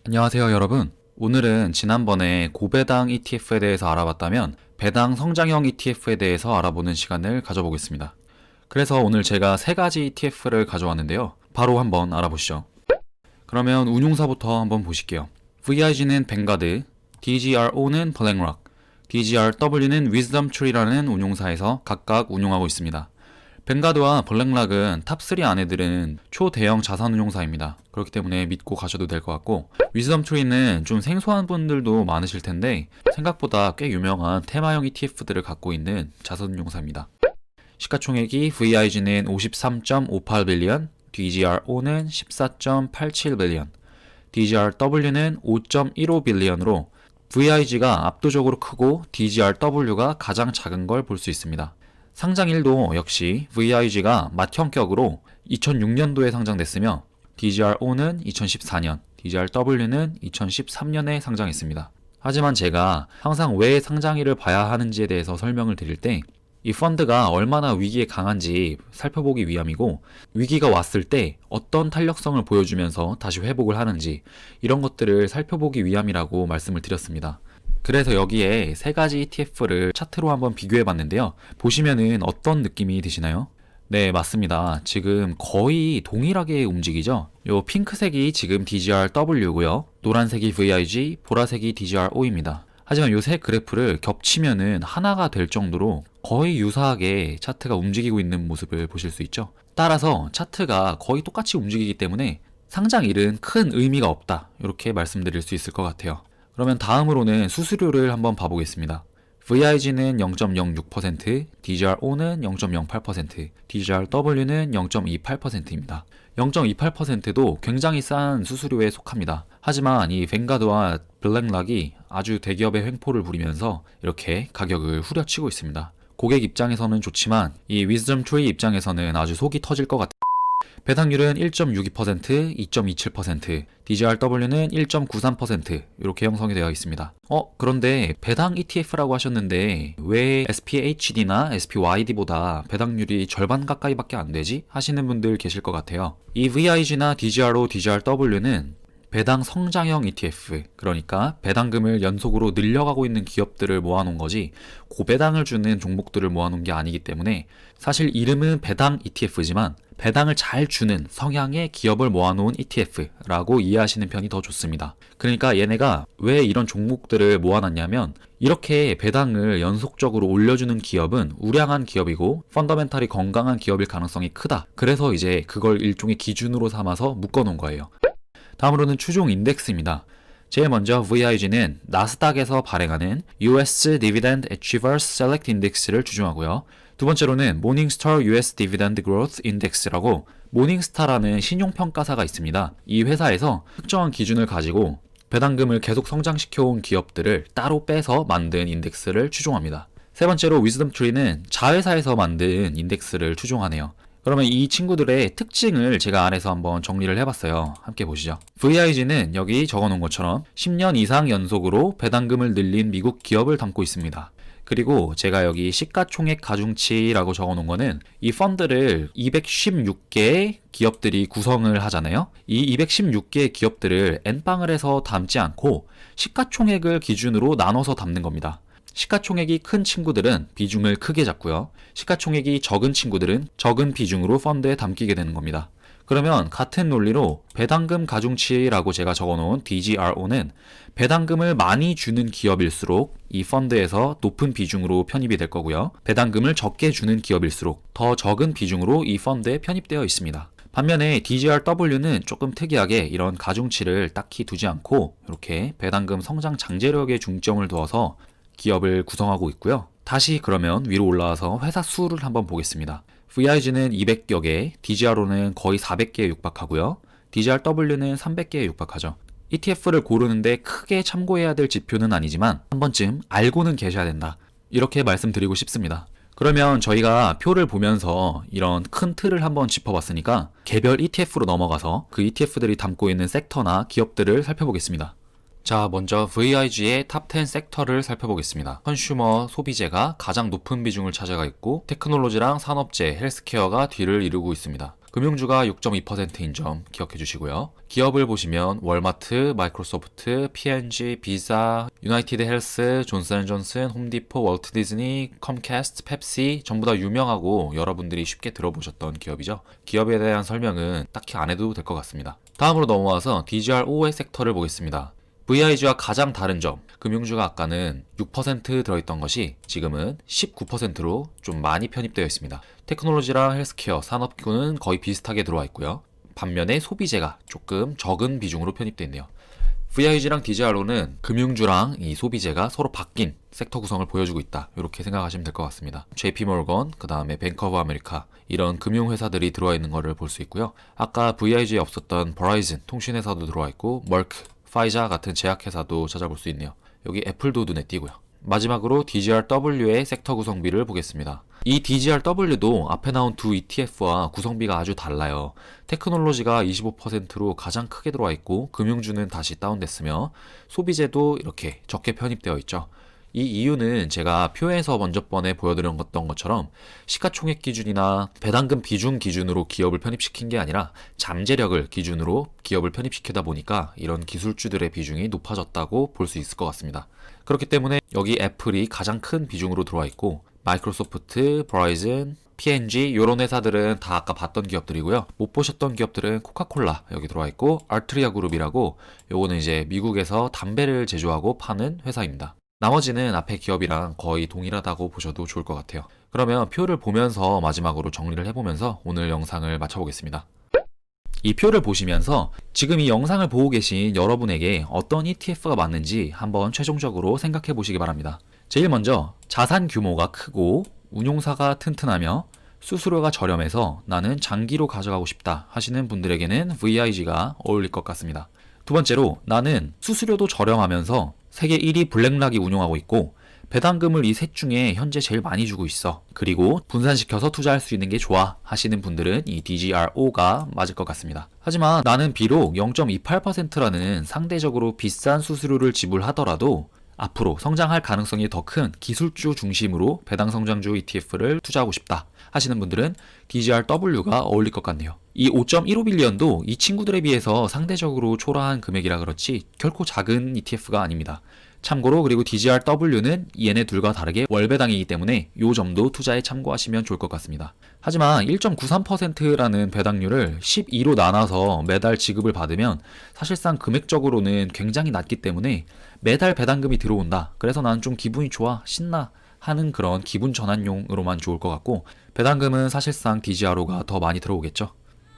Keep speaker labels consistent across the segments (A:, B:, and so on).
A: 안녕하세요 여러분. 오늘은 지난번에 고배당 ETF에 대해서 알아봤다면 배당 성장형 ETF에 대해서 알아보는 시간을 가져보겠습니다. 그래서 오늘 제가 세 가지 ETF를 가져왔는데요. 바로 한번 알아보시죠. 그러면 운용사부터 한번 보실게요. VIG는 뱅가드, DGRO는 블랙락, DGRW는 위즈덤트리라는 운용사에서 각각 운용하고 있습니다. 뱅가드와 블랙락은 탑3 안에들은 초대형 자산운용사입니다. 그렇기 때문에 믿고 가셔도 될 것 같고, 위즈덤트리는 좀 생소한 분들도 많으실 텐데 생각보다 꽤 유명한 테마형 ETF들을 갖고 있는 자산운용사입니다. 시가총액이 VIG는 53.58빌리언, DGRO는 14.87빌리언, DGRW는 5.15빌리언으로 VIG가 압도적으로 크고 DGRW가 가장 작은 걸 볼 수 있습니다. 상장일도 역시 VIG가 맏형격으로 2006년도에 상장됐으며 DGRO는 2014년, DGRW는 2013년에 상장했습니다. 하지만 제가 항상 왜 상장일을 봐야 하는지에 대해서 설명을 드릴 때 이 펀드가 얼마나 위기에 강한지 살펴보기 위함이고, 위기가 왔을 때 어떤 탄력성을 보여주면서 다시 회복을 하는지 이런 것들을 살펴보기 위함이라고 말씀을 드렸습니다. 그래서 여기에 세 가지 ETF를 차트로 한번 비교해 봤는데요. 보시면은 어떤 느낌이 드시나요? 네, 맞습니다. 지금 거의 동일하게 움직이죠? 요 핑크색이 지금 DGRW고요. 노란색이 VIG, 보라색이 DGRO입니다. 하지만 요 세 그래프를 겹치면은 하나가 될 정도로 거의 유사하게 차트가 움직이고 있는 모습을 보실 수 있죠. 따라서 차트가 거의 똑같이 움직이기 때문에 상장일은 큰 의미가 없다, 이렇게 말씀드릴 수 있을 것 같아요. 그러면 다음으로는 수수료를 한번 봐보겠습니다. VIG는 0.06%, DGRO는 0.08%, DGRW는 0.28%입니다. 0.28%도 굉장히 싼 수수료에 속합니다. 하지만 이 뱅가드와 블랙락이 아주 대기업의 횡포를 부리면서 이렇게 가격을 후려치고 있습니다. 고객 입장에서는 좋지만 이 위즈덤트리 입장에서는 아주 속이 터질 것 같아요. 배당률은 1.62%, 2.27%, DGRW는 1.93% 이렇게 형성이 되어 있습니다. 그런데 배당 ETF라고 하셨는데 왜 SPHD나 SPYD보다 배당률이 절반 가까이밖에 안 되지? 하시는 분들 계실 것 같아요. 이 VIG나 DGRO, DGRW는 배당 성장형 ETF, 그러니까 배당금을 연속으로 늘려가고 있는 기업들을 모아놓은 거지 고배당을 주는 종목들을 모아놓은 게 아니기 때문에 사실 이름은 배당 ETF지만 배당을 잘 주는 성향의 기업을 모아놓은 ETF라고 이해하시는 편이 더 좋습니다. 그러니까 얘네가 왜 이런 종목들을 모아놨냐면 이렇게 배당을 연속적으로 올려주는 기업은 우량한 기업이고 펀더멘탈이 건강한 기업일 가능성이 크다. 그래서 이제 그걸 일종의 기준으로 삼아서 묶어놓은 거예요. 다음으로는 추종 인덱스입니다. 제일 먼저 VIG는 나스닥에서 발행하는 US Dividend Achievers Select Index를 추종하고요. 두 번째로는 모닝스타 US Dividend Growth Index라고 모닝스타라는 신용평가사가 있습니다. 이 회사에서 특정한 기준을 가지고 배당금을 계속 성장시켜온 기업들을 따로 빼서 만든 인덱스를 추종합니다. 세 번째로 위즈덤트리는 자회사에서 만든 인덱스를 추종하네요. 그러면 이 친구들의 특징을 제가 안에서 한번 정리를 해봤어요. 함께 보시죠. VIG는 여기 적어놓은 것처럼 10년 이상 연속으로 배당금을 늘린 미국 기업을 담고 있습니다. 그리고 제가 여기 시가총액 가중치라고 적어놓은 거는 이 펀드를 216개의 기업들이 구성을 하잖아요. 이 216개의 기업들을 N방을 해서 담지 않고 시가총액을 기준으로 나눠서 담는 겁니다. 시가총액이 큰 친구들은 비중을 크게 잡고요. 시가총액이 적은 친구들은 적은 비중으로 펀드에 담기게 되는 겁니다. 그러면 같은 논리로 배당금 가중치라고 제가 적어놓은 DGRO는 배당금을 많이 주는 기업일수록 이 펀드에서 높은 비중으로 편입이 될 거고요. 배당금을 적게 주는 기업일수록 더 적은 비중으로 이 펀드에 편입되어 있습니다. 반면에 DGRW는 조금 특이하게 이런 가중치를 딱히 두지 않고 이렇게 배당금 성장 장제력에 중점을 두어서 기업을 구성하고 있고요. 다시 그러면 위로 올라와서 회사 수를 한번 보겠습니다. VIG는 200여 개, DGRO는 거의 400개에 육박하고요. DGRW는 300개에 육박하죠. ETF를 고르는데 크게 참고해야 될 지표는 아니지만 한 번쯤 알고는 계셔야 된다, 이렇게 말씀드리고 싶습니다. 그러면 저희가 표를 보면서 이런 큰 틀을 한번 짚어봤으니까 개별 ETF로 넘어가서 그 ETF들이 담고 있는 섹터나 기업들을 살펴보겠습니다. 자, 먼저 VIG의 탑 10 섹터를 살펴보겠습니다. 컨슈머 소비재가 가장 높은 비중을 차지하고 있고 테크놀로지랑 산업재, 헬스케어가 뒤를 이루고 있습니다. 금융주가 6.2%인 점 기억해 주시고요. 기업을 보시면 월마트, 마이크로소프트, P&G, 비자, 유나이티드 헬스, 존슨앤존슨, 홈디포, 월트 디즈니, 컴캐스트, 펩시 전부 다 유명하고 여러분들이 쉽게 들어보셨던 기업이죠. 기업에 대한 설명은 딱히 안 해도 될 것 같습니다. 다음으로 넘어와서 DGR5의 섹터를 보겠습니다. VIG와 가장 다른 점, 금융주가 아까는 6% 들어있던 것이 지금은 19%로 좀 많이 편입되어 있습니다. 테크놀로지랑 헬스케어, 산업군은 거의 비슷하게 들어와 있고요. 반면에 소비재가 조금 적은 비중으로 편입되어 있네요. VIG랑 DGR로는 금융주랑 이 소비재가 서로 바뀐 섹터 구성을 보여주고 있다. 이렇게 생각하시면 될 것 같습니다. JP모건, 그 다음에 뱅크 오브 아메리카 이런 금융회사들이 들어와 있는 것을 볼 수 있고요. 아까 VIG에 없었던 버라이즌 통신회사도 들어와 있고 멀크, 파이자 같은 제약회사도 찾아볼 수 있네요. 여기 애플도 눈에 띄고요. 마지막으로 DGRW의 섹터 구성비를 보겠습니다. 이 DGRW도 앞에 나온 두 ETF와 구성비가 아주 달라요. 테크놀로지가 25%로 가장 크게 들어와 있고 금융주는 다시 다운됐으며 소비재도 이렇게 적게 편입되어 있죠. 이 이유는 제가 표에서 먼저 번에 보여드렸던 것처럼 시가총액 기준이나 배당금 비중 기준으로 기업을 편입시킨 게 아니라 잠재력을 기준으로 기업을 편입시키다 보니까 이런 기술주들의 비중이 높아졌다고 볼 수 있을 것 같습니다. 그렇기 때문에 여기 애플이 가장 큰 비중으로 들어와 있고 마이크로소프트, 버라이즌, P&G 이런 회사들은 다 아까 봤던 기업들이고요. 못 보셨던 기업들은 코카콜라 여기 들어와 있고 알트리아 그룹이라고 요거는 이제 미국에서 담배를 제조하고 파는 회사입니다. 나머지는 앞에 기업이랑 거의 동일하다고 보셔도 좋을 것 같아요. 그러면 표를 보면서 마지막으로 정리를 해보면서 오늘 영상을 마쳐보겠습니다. 이 표를 보시면서 지금 이 영상을 보고 계신 여러분에게 어떤 ETF가 맞는지 한번 최종적으로 생각해 보시기 바랍니다. 제일 먼저 자산 규모가 크고 운용사가 튼튼하며 수수료가 저렴해서 나는 장기로 가져가고 싶다 하시는 분들에게는 VIG가 어울릴 것 같습니다. 두 번째로 나는 수수료도 저렴하면서 세계 1위 블랙락이 운용하고 있고 배당금을 이 셋 중에 현재 제일 많이 주고 있어. 그리고 분산시켜서 투자할 수 있는 게 좋아 하시는 분들은 이 DGR5가 맞을 것 같습니다. 하지만 나는 비록 0.28%라는 상대적으로 비싼 수수료를 지불하더라도 앞으로 성장할 가능성이 더 큰 기술주 중심으로 배당 성장주 ETF를 투자하고 싶다 하시는 분들은 DGRW가 어울릴 것 같네요. 이 5.15빌리언도 이 친구들에 비해서 상대적으로 초라한 금액이라 그렇지 결코 작은 ETF가 아닙니다. 참고로 그리고 DGRW는 얘네 둘과 다르게 월배당이기 때문에 이 점도 투자에 참고하시면 좋을 것 같습니다. 하지만 1.93%라는 배당률을 12로 나눠서 매달 지급을 받으면 사실상 금액적으로는 굉장히 낮기 때문에 매달 배당금이 들어온다. 그래서 난 좀 기분이 좋아, 신나 하는 그런 기분 전환용으로만 좋을 것 같고 배당금은 사실상 DGRO가 더 많이 들어오겠죠.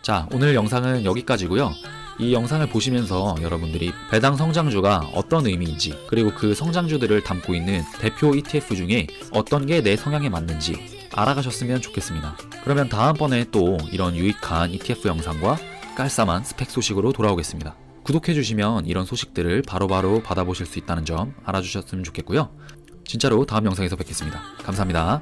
A: 자, 오늘 영상은 여기까지고요. 이 영상을 보시면서 여러분들이 배당 성장주가 어떤 의미인지 그리고 그 성장주들을 담고 있는 대표 ETF 중에 어떤 게 내 성향에 맞는지 알아가셨으면 좋겠습니다. 그러면 다음번에 또 이런 유익한 ETF 영상과 깔쌈한 스펙 소식으로 돌아오겠습니다. 구독해주시면 이런 소식들을 바로바로 받아보실 수 있다는 점 알아주셨으면 좋겠고요. 진짜로 다음 영상에서 뵙겠습니다. 감사합니다.